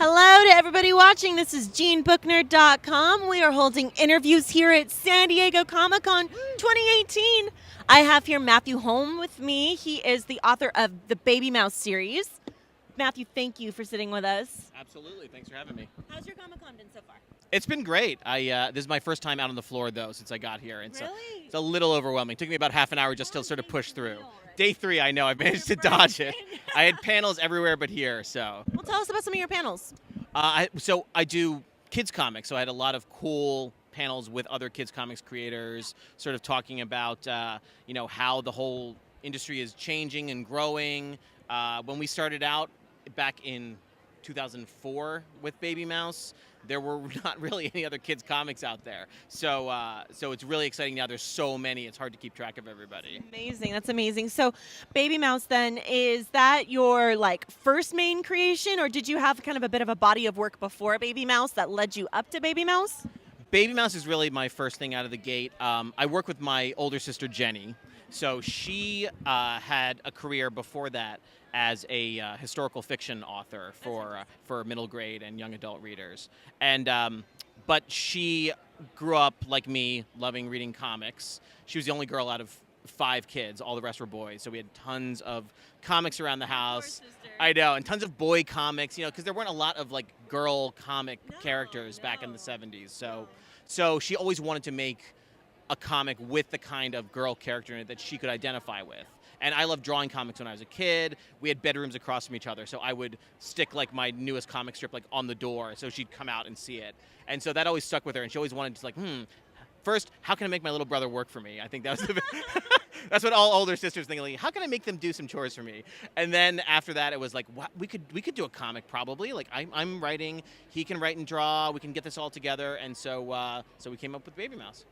Hello to everybody watching. This is JeanBookNerd.com. We are holding interviews here at San Diego Comic-Con 2018. I have here Matthew Holm with me. He is the author of the BABYMOUSE Series. Matthew, thank you for sitting with us. Absolutely. Thanks for having me. How's your Comic-Con been so far? It's been great. This is my first time out on the floor, though, since I got here. Really? It's a little overwhelming. It took me about half an hour just to sort of push through. Day 3, I know. I managed to dodge it. I had panels everywhere but here, so. Well, tell us about some of your panels. So I do kids comics, so I had a lot of cool panels with other kids comics creators, sort of talking about how the whole industry is changing and growing. When we started out back in 2004 with BABYMOUSE, there were not really any other kids comics out there. So it's really exciting now. There's so many, it's hard to keep track of everybody. Amazing, that's amazing. So BABYMOUSE then, is that your first main creation, or did you have kind of a bit of a body of work before BABYMOUSE that led you up to BABYMOUSE? BABYMOUSE is really my first thing out of the gate. I work with my older sister Jenny. So she had a career before that as a historical fiction author for middle grade and young adult readers. And but she grew up like me, loving reading comics. She was the only girl out of 5 kids. All the rest were boys. So we had tons of comics around the house. I know, and tons of boy comics, because there weren't a lot of girl comic characters back in the 70s. So she always wanted to make a comic with the kind of girl character in it that she could identify with. And I loved drawing comics when I was a kid. We had bedrooms across from each other, so I would stick my newest comic strip on the door so she'd come out and see it. And so that always stuck with her, and she always wanted to first, how can I make my little brother work for me? I think that was that's what all older sisters think. How can I make them do some chores for me? And then after that, it was what, we could do a comic probably. I'm writing, he can write and draw. We can get this all together. And so we came up with BABYMOUSE.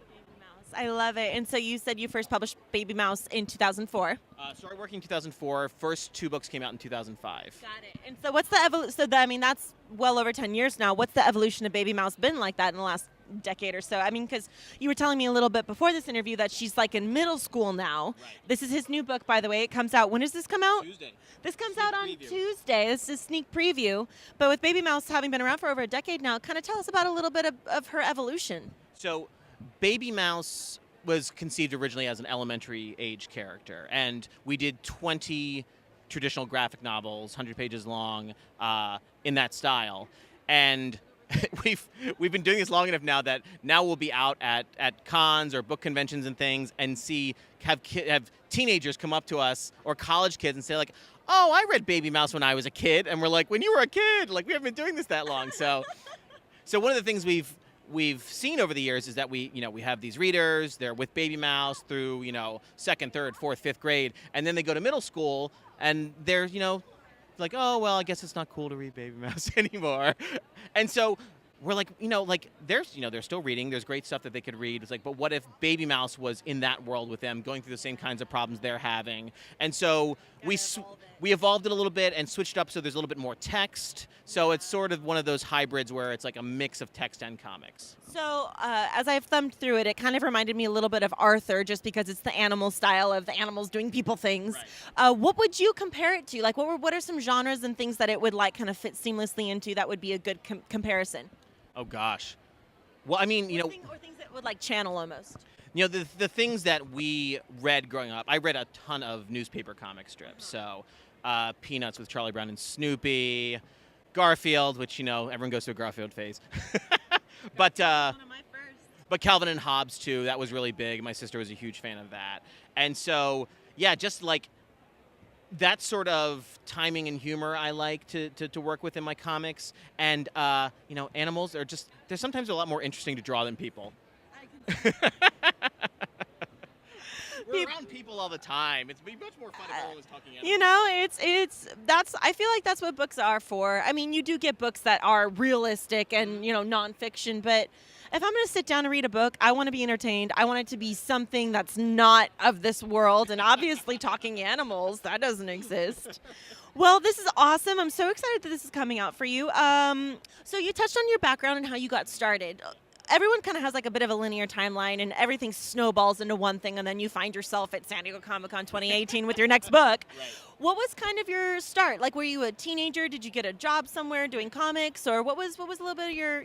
I love it. And so you said you first published BABYMOUSE in 2004. Started working in 2004. First 2 books came out in 2005. Got it. And so what's the evolution? That's well over 10 years now. What's the evolution of BABYMOUSE been like that in the last decade or so? Because you were telling me a little bit before this interview that she's in middle school now. Right. This is his new book, by the way. It comes out. When does this come out? Tuesday. This comes out on Tuesday. This is a sneak preview. But with BABYMOUSE having been around for over a decade now, kind of tell us about a little bit of her evolution. So BABYMOUSE was conceived originally as an elementary age character, and we did 20 traditional graphic novels, 100 pages long, in that style. And we've been doing this long enough now that now we'll be out at cons or book conventions and things and have teenagers come up to us, or college kids, and say oh, I read BABYMOUSE when I was a kid. And we're like, when you were a kid? We haven't been doing this that long. So one of the things we've seen over the years is that we have these readers. They're with BABYMOUSE through 2nd, 3rd, 4th, 5th grade, and then they go to middle school and they're oh, well, I guess it's not cool to read BABYMOUSE anymore. And so we're they're still reading. There's great stuff that they could read. It's but what if BABYMOUSE was in that world with them, going through the same kinds of problems they're having? And so we evolved it a little bit and switched up so there's a little bit more text. So it's sort of one of those hybrids where it's a mix of text and comics. So as I've thumbed through it, it kind of reminded me a little bit of Arthur, just because it's the animal style of the animals doing people things. Right. What would you compare it to? What are some genres and things that it would kind of fit seamlessly into that would be a good comparison? Oh gosh. Well, or things that would channel almost. The things that we read growing up, I read a ton of newspaper comic strips. So Peanuts with Charlie Brown and Snoopy, Garfield, which everyone goes through a Garfield phase. But one of my first. But Calvin and Hobbes too, that was really big. My sister was a huge fan of that. And so yeah, just that sort of timing and humor I like to work with in my comics. And, animals are they're sometimes a lot more interesting to draw than people. We're around people all the time. It's much more fun if everyone was talking animals. I feel like that's what books are for. You do get books that are realistic and, nonfiction, but if I'm going to sit down and read a book, I want to be entertained. I want it to be something that's not of this world. And obviously talking animals, that doesn't exist. Well, this is awesome. I'm so excited that this is coming out for you. So you touched on your background and how you got started. everyone kind of has like a bit of a linear timeline, and everything snowballs into one thing, and then you find yourself at San Diego Comic-Con 2018 with your next book. Right. What was kind of your start? Like, were you a teenager? Did you get a job somewhere doing comics, or what was a little bit of your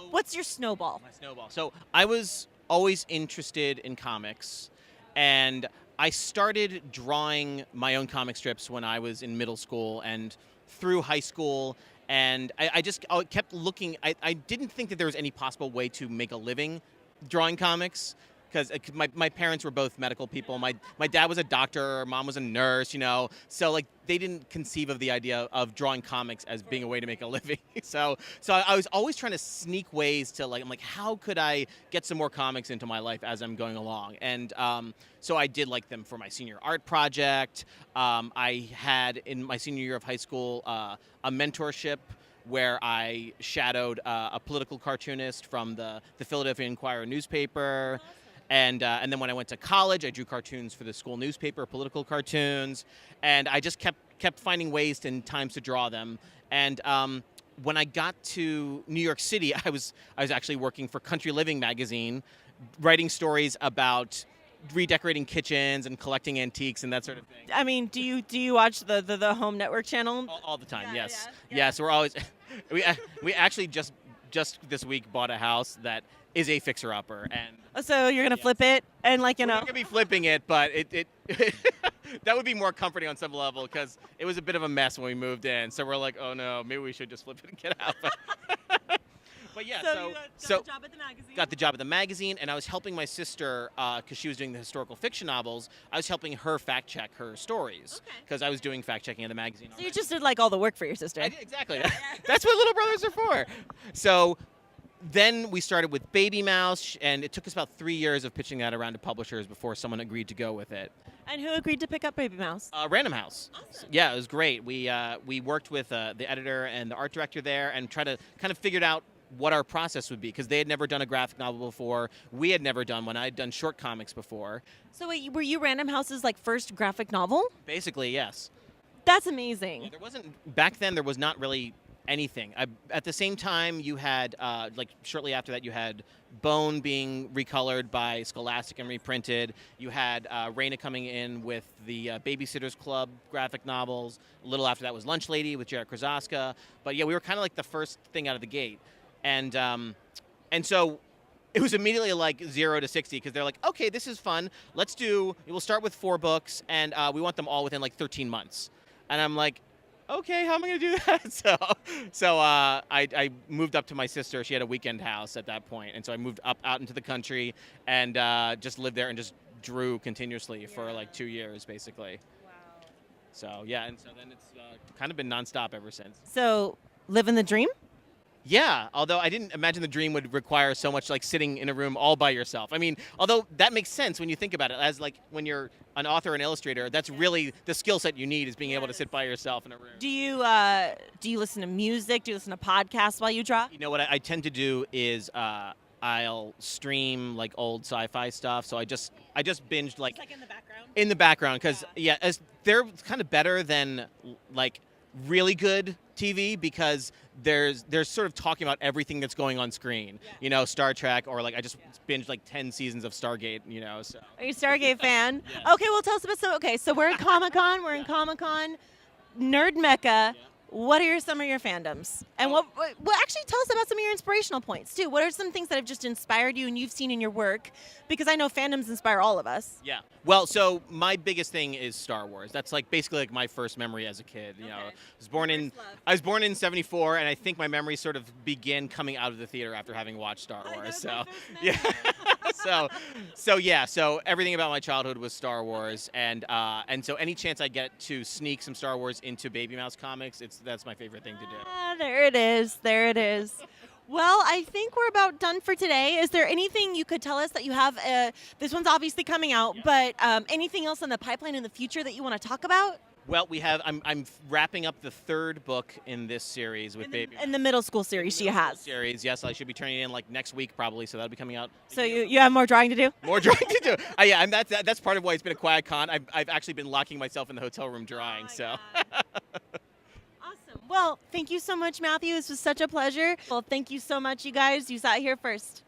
what's your snowball? My snowball. So I was always interested in comics, and I started drawing my own comic strips when I was in middle school and through high school. And I kept looking. I didn't think that there was any possible way to make a living drawing comics, because my parents were both medical people. My dad was a doctor, mom was a nurse, So like they didn't conceive of the idea of drawing comics as being a way to make a living. So I was always trying to sneak ways to I'm like, how could I get some more comics into my life as I'm going along? And so I did like them for my senior art project. I had in my senior year of high school a mentorship where I shadowed a political cartoonist from the Philadelphia Inquirer newspaper. And then when I went to college, I drew cartoons for the school newspaper, political cartoons, and I just kept finding ways and times to draw them. And when I got to New York City, I was actually working for Country Living magazine, writing stories about redecorating kitchens and collecting antiques and that sort of thing. I mean, do you watch the Home Network channel? All the time, Yeah, yes. yeah. Yes, we're always we actually just this week bought a house that is a fixer-upper, and So you're gonna flip it and we're not gonna be flipping it, but it that would be more comforting on some level, because it was a bit of a mess when we moved in. So we're like, oh no, maybe we should just flip it and get out. But yeah, so you got a job at the magazine. Got the job at the magazine, and I was helping my sister, because she was doing the historical fiction novels. I was helping her fact check her stories, because I was doing fact checking at the magazine. So you just did like all the work for your sister. I did, exactly. That's what little brothers are for. So then we started with BABYMOUSE, and it took us about 3 years of pitching that around to publishers before someone agreed to go with it. And who agreed to pick up BABYMOUSE? Random House. Awesome. Yeah, it was great. We worked with the editor and the art director there and tried to kind of figured out what our process would be, because they had never done a graphic novel before. We had never done one. I had done short comics before. So wait, were you Random House's like first graphic novel? Basically, yes. That's amazing. There wasn't back then. There was not really anything. At the same time, you had shortly after that, you had Bone being recolored by Scholastic and reprinted. You had Raina coming in with the Babysitters Club graphic novels. A little after that was Lunch Lady with Jared Krasaska. But yeah, we were kind of like the first thing out of the gate, and so it was immediately like 0 to 60, because they're like, okay, this is fun. We'll start with 4 books, and we want them all within like 13 months. And I'm like, okay, how am I going to do that? So I moved up to my sister. She had a weekend house at that point, and so I moved out into the country and just lived there and just drew continuously for like 2 years, basically. Wow. So yeah, and so then it's kind of been nonstop ever since. So living the dream? Yeah, although I didn't imagine the dream would require so much like sitting in a room all by yourself. I mean, although that makes sense when you think about it, as like when you're an author and illustrator, that's really the skill set you need, is being able to sit by yourself in a room. Do you listen to music? Do you listen to podcasts while you draw? You know what I tend to do is I'll stream like old sci-fi stuff. So I just binged like in the background. In the background, because as they're kind of better than like really good TV, because they're sort of talking about everything that's going on screen. Yeah. You know, Star Trek, or like I just binged like 10 seasons of Stargate. You know, so. Are you a Stargate fan? Yes. Okay, well tell us about some. Okay, so we're at Comic-Con. We're in Comic-Con, Nerd Mecca. What are some of your fandoms? And what actually tell us about some of your inspirational points too. What are some things that have just inspired you and you've seen in your work? Because I know fandoms inspire all of us. Yeah. Well, so my biggest thing is Star Wars. That's like basically like my first memory as a kid. You know, I was born in '74, and I think my memories sort of began coming out of the theater after having watched Star Wars. So yeah. So everything about my childhood was Star Wars, and so any chance I get to sneak some Star Wars into BABYMOUSE comics, that's my favorite thing to do. There it is. There it is. Well, I think we're about done for today. Is there anything you could tell us that you have? This one's obviously coming out, but anything else in the pipeline in the future that you want to talk about? Well, we have. I'm wrapping up the 3rd book in this series with BABYMOUSE. In the middle school series she has. Series, yes. I should be turning it in like next week probably, so that'll be coming out. So you have more drawing to do? More drawing to do. Yeah, and that's part of why it's been a quiet con. I've actually been locking myself in the hotel room drawing. So. Well, thank you so much, Matthew. This was such a pleasure. Well, thank you so much, you guys. You sat here first.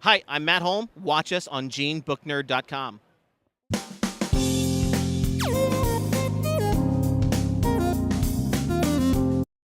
Hi, I'm Matt Holm. Watch us on JeanBookNerd.com.